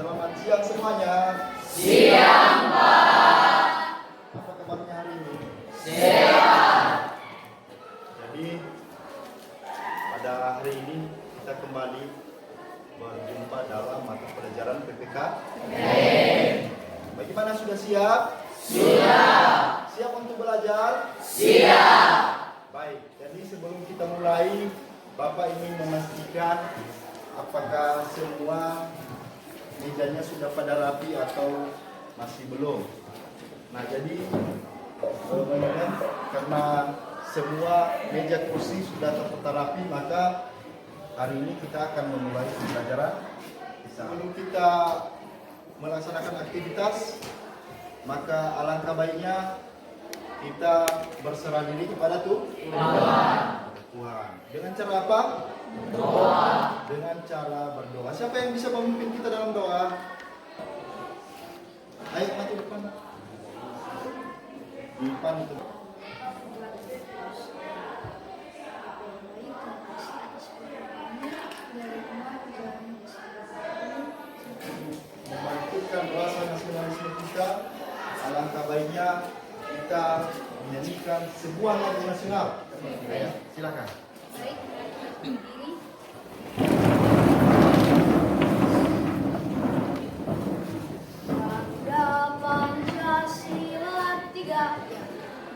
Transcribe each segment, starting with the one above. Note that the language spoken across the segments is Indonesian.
Selamat siang semuanya. Siang, Pak. Apa kabarnya hari ini? Sehat. Jadi pada hari ini kita kembali berjumpa dalam mata pelajaran PPK. Bagaimana, sudah siap? Sudah. Siap untuk belajar? Siap. Baik, jadi sebelum kita mulai, Bapak ingin memastikan apakah semua mejanya sudah pada rapi atau masih belum. Nah, jadi karena semua meja kursi sudah tertata rapi, maka hari ini kita akan memulai pembelajaran. Sebelum kita melaksanakan aktivitas, maka alangkah baiknya kita berserah diri kepada Tuhan. Dengan cara apa? Doa. Dengan cara berdoa. Siapa yang bisa memimpin kita dalam doa? Ayo maju depan. Depan itu. Membangkitkan rasa nasionalisme kita, alangkah baiknya kita menyanyikan sebuah lagu nasional. Ya, silakan.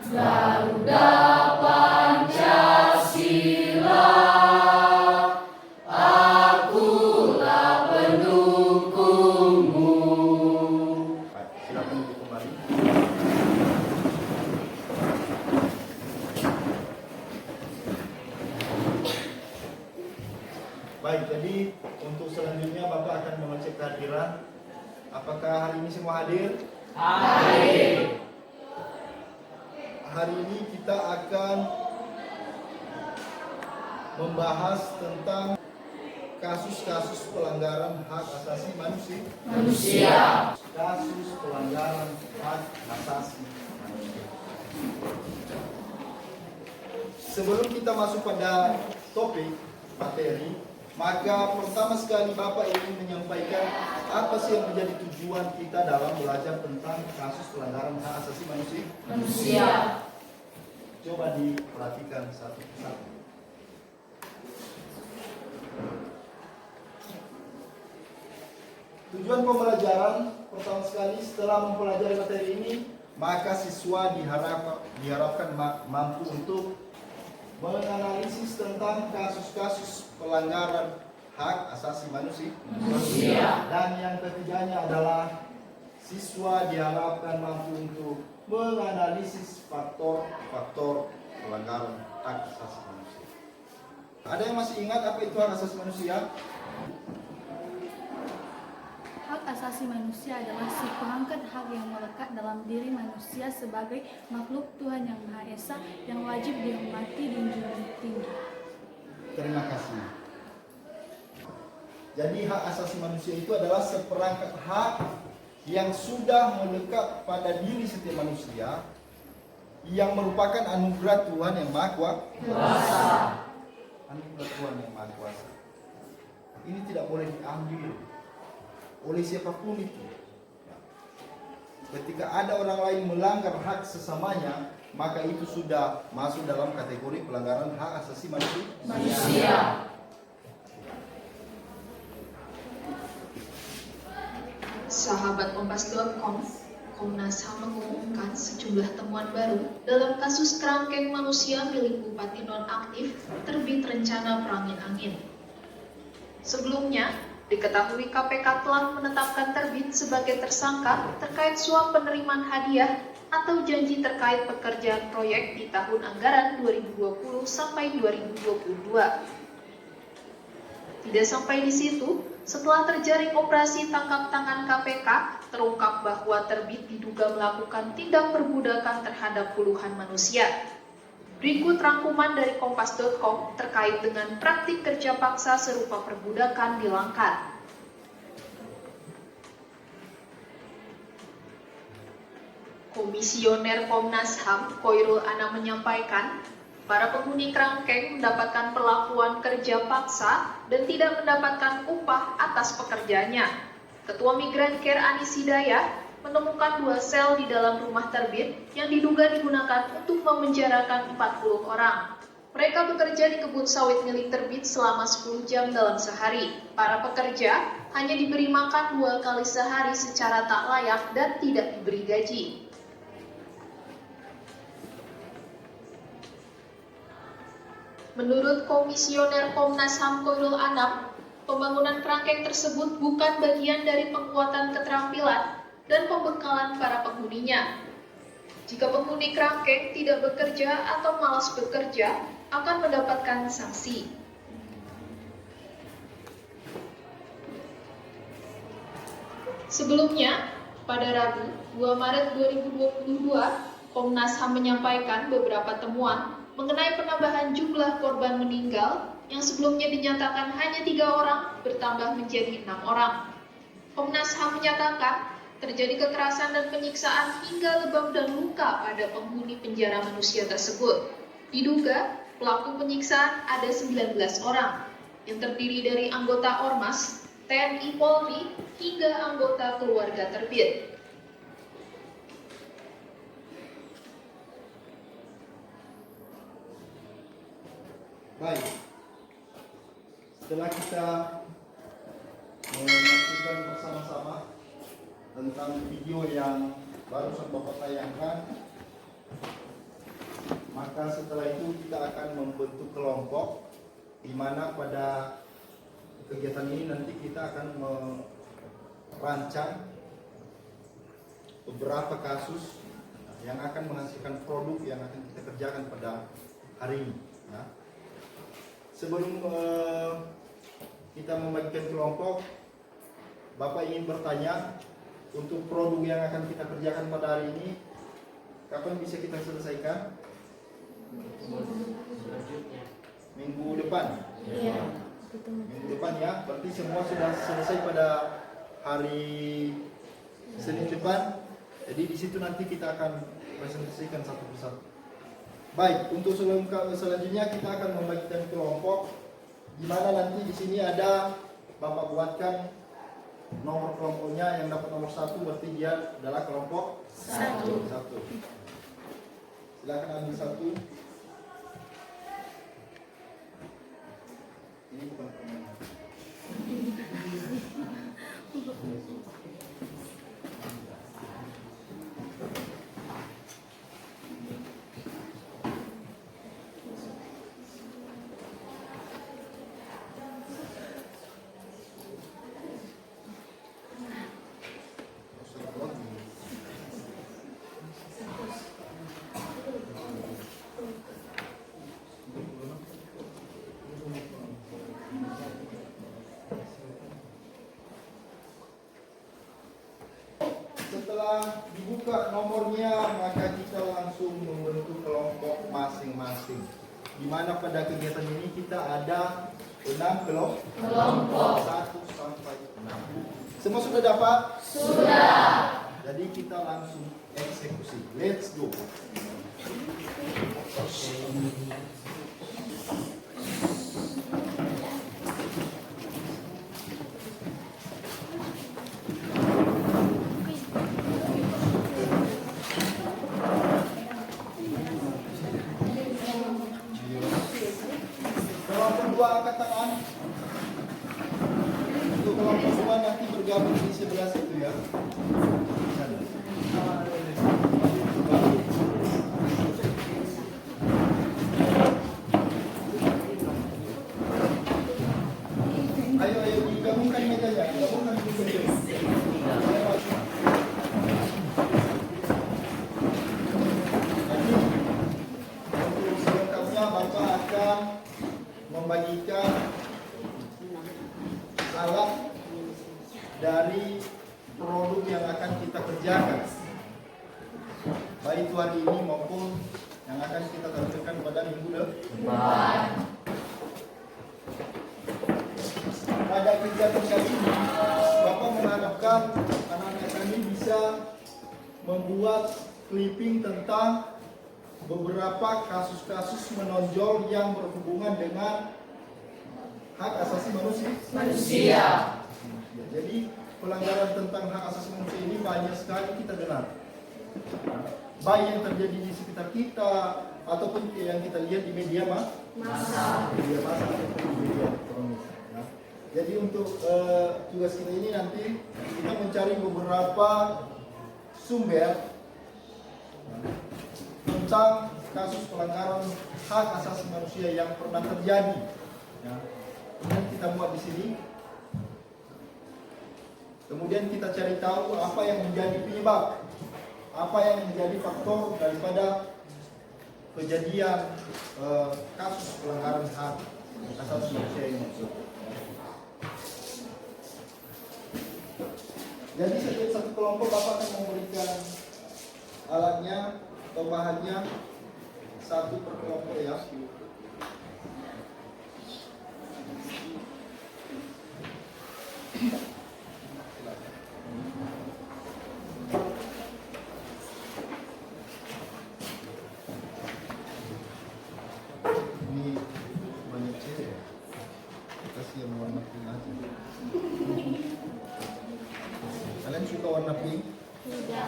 Garuda Pancasila, akulah pendukungmu. Baik, silakan duduk kembali. Baik, jadi untuk selanjutnya Bapak akan mengecek kehadiran. Apakah hari ini semua hadir? Hadir. Hari ini kita akan membahas tentang kasus-kasus pelanggaran hak asasi Manusia. Kasus pelanggaran hak asasi manusia. Sebelum kita masuk pada topik materi, maka pertama sekali Bapak ingin menyampaikan apa sih yang menjadi tujuan kita dalam belajar tentang kasus pelanggaran hak asasi Manusia. Coba diperhatikan satu persatu. Tujuan pembelajaran pertama sekali, setelah mempelajari materi ini, maka siswa diharapkan mampu untuk menganalisis tentang kasus-kasus pelanggaran hak asasi manusia. Dan yang ketiganya adalah siswa diharapkan mampu untuk menganalisis faktor-faktor pelanggaran hak asasi manusia. Ada yang masih ingat apa itu hak asasi manusia? Hak asasi manusia adalah seperangkat hak yang melekat dalam diri manusia sebagai makhluk Tuhan yang Maha Esa yang wajib dihormati dan junjung tinggi. Terima kasih. Jadi hak asasi manusia itu adalah seperangkat hak yang sudah melekat pada diri setiap manusia, yang merupakan anugerah Tuhan yang Maha Kuasa. Anugerah Tuhan yang Maha Kuasa. Ini tidak boleh diambil oleh siapapun itu. Ketika ada orang lain melanggar hak sesamanya, maka itu sudah masuk dalam kategori pelanggaran hak asasi manusia. Sahabat Kompas.com, Komnas HAM mengumumkan sejumlah temuan baru dalam kasus kerangkeng manusia milik Bupati Nonaktif terbit rencana perangin angin. Sebelumnya, diketahui KPK telah menetapkan Terbit sebagai tersangka terkait suap penerimaan hadiah atau janji terkait pekerjaan proyek di tahun anggaran 2020 sampai 2022. Tidak sampai di situ, setelah terjaring operasi tangkap tangan KPK, terungkap bahwa Terbit diduga melakukan tindak perbudakan terhadap puluhan manusia. Berikut rangkuman dari Kompas.com terkait dengan praktik kerja paksa serupa perbudakan di Langkat. Komisioner Komnas HAM, Khoirul Anam menyampaikan, para penghuni kerangkeng mendapatkan perlakuan kerja paksa dan tidak mendapatkan upah atas pekerjaannya. Ketua Migran Care Anis Hidayah menemukan 2 sel di dalam rumah terbit yang diduga digunakan untuk memenjarakan 40 orang. Mereka bekerja di kebun sawit milik terbit selama 10 jam dalam sehari. Para pekerja hanya diberi makan 2 kali sehari secara tak layak dan tidak diberi gaji. Menurut Komisioner Komnas HAM Khairul Anam, pembangunan kerangkeng tersebut bukan bagian dari penguatan keterampilan dan pembekalan para penghuninya. Jika penghuni kerangkeng tidak bekerja atau malas bekerja, akan mendapatkan sanksi. Sebelumnya, pada Rabu 2 Maret 2022, Komnas HAM menyampaikan beberapa temuan mengenai penambahan jumlah korban meninggal yang sebelumnya dinyatakan hanya 3 orang bertambah menjadi 6 orang. Komnas HAM menyatakan terjadi kekerasan dan penyiksaan hingga lebam dan luka pada penghuni penjara manusia tersebut. Diduga pelaku penyiksaan ada 19 orang yang terdiri dari anggota Ormas, TNI Polri, hingga anggota keluarga terbit. Baik, setelah kita menyaksikan bersama-sama tentang video yang barusan Bapak tayangkan, maka setelah itu kita akan membentuk kelompok di mana pada kegiatan ini nanti kita akan merancang beberapa kasus yang akan menghasilkan produk yang akan kita kerjakan pada hari ini. Ya. Sebelum kita membagikan kelompok, Bapak ingin bertanya untuk produk yang akan kita kerjakan pada hari ini, kapan bisa kita selesaikan? Minggu depan. Iya. Minggu depan ya, berarti semua sudah selesai pada hari Senin depan. Jadi di situ nanti kita akan presentasikan satu persatu. Baik, untuk selanjutnya kita akan membagikan kelompok, di mana nanti di sini ada Bapak buatkan nomor kelompoknya. Yang dapat nomor 1 berarti dia adalah kelompok 1. Silakan ambil 1. Ini bukan permainan. Setelah dibuka nomornya, maka kita langsung membentuk kelompok masing-masing. Di mana pada kegiatan ini kita ada 6 kelompok. 1 sampai 6. Semua sudah dapat? Sudah. Jadi kita langsung eksekusi. Let's go. Kelompok 2 angkat tangan. Untuk kelompok 2 nanti bergabung di sebelah situ ya. Ayo digabungkan mejanya, gabungkan mejanya. Untuk selengkapnya Bapak akan membagikan alat dari produk yang akan kita kerjakan, baik itu hari ini maupun yang akan kita tampilkan pada minggu depan. Pada kegiatan kali ini, Bapak mengharapkan anak-anak kami bisa membuat clipping tentang beberapa kasus-kasus menonjol yang berhubungan dengan hak asasi manusia. Manusia. Jadi pelanggaran tentang hak asasi manusia ini banyak sekali kita dengar. Baik yang terjadi di sekitar kita ataupun yang kita lihat di media massa ataupun di media elektronik. Ya. Jadi untuk tugas kita ini nanti kita mencari beberapa sumber tentang kasus pelanggaran hak asasi manusia yang pernah terjadi. Ya. Kemudian kita muat di sini. Kemudian kita cari tahu apa yang menjadi penyebab, apa yang menjadi faktor daripada kejadian kasus pelanggaran hak asasi manusia ini. Jadi setiap satu kelompok Bapak akan memberikan alatnya atau bahannya satu per kelompok ya. Ini banyak cewek ya. Kasih yang warna pink aja. Kalian suka warna pink? Tidak.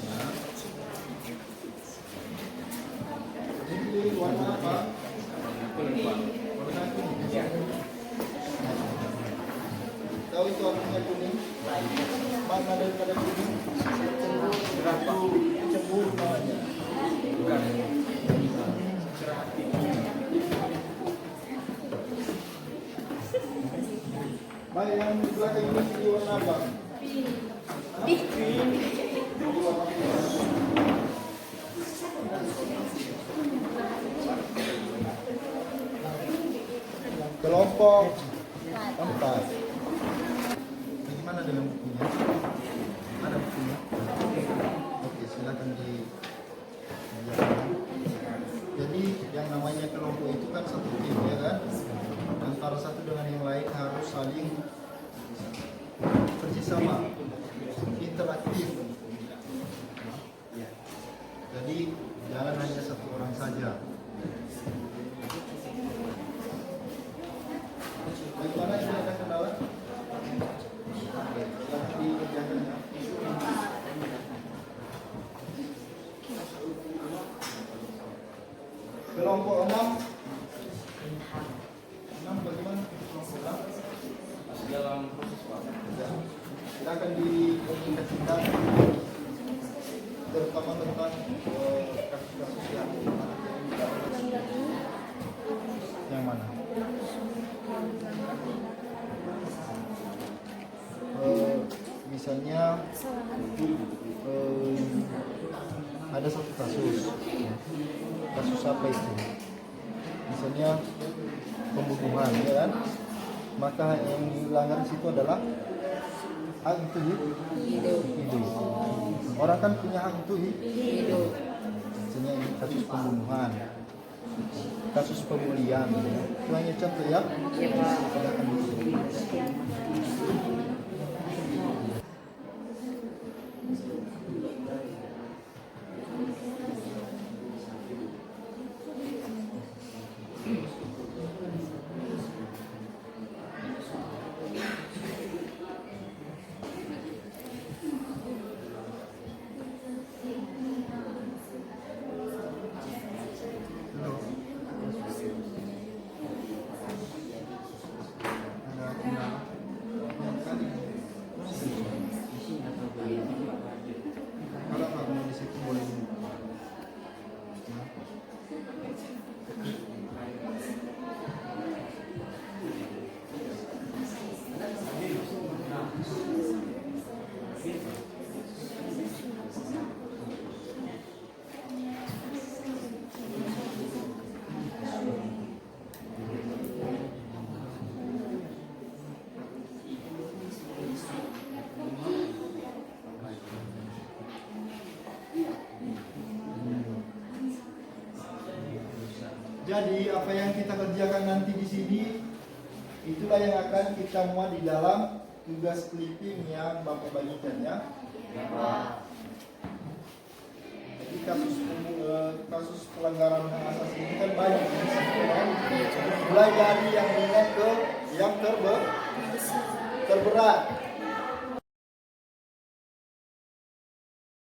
Nah. Ini warna apa? Warna kuning. Tahu itu artinya kuning? Mana daripada kuning? Cemburu namanya. Baik, yang di belakang ini jadi warna apa? Pink. Jadi warna pink. Kelompok 4. Bagaimana dengan bukunya? Ada bukunya? Oke, silakan di. Jadi yang namanya kelompok itu kan satu tim ya kan? Antara satu dengan yang lain harus saling kerjasama, interaktif. Jadi jangan hanya satu orang saja. Bagaimana ini ada kendala? Silahkan dikerjakan ya. Kelompok 6. 6 bagaimana? Kelompok 6 dalam proses Pak. silakan dikomunikasikan terutama tentang kasus-kasus yang mana? Misalnya ada satu kasus apa itu? Misalnya pembunuhan, ya kan? Maka yang dilanggar di situ adalah hak itu hidup. Orang kan punya hak itu hidup. Misalnya ini kasus pembunuhan, kasus pembulian, itu hanya contoh ya. Silakan ditulis. Kalau nggak mau di situ boleh. Jadi apa yang kita kerjakan nanti di sini itulah yang akan kita muat di dalam tugas clipping yang Bapak bagikan ya. Jadi kasus pelanggaran hak asasi ini kan banyak kan? Mulai dari yang ringan ke yang terberat.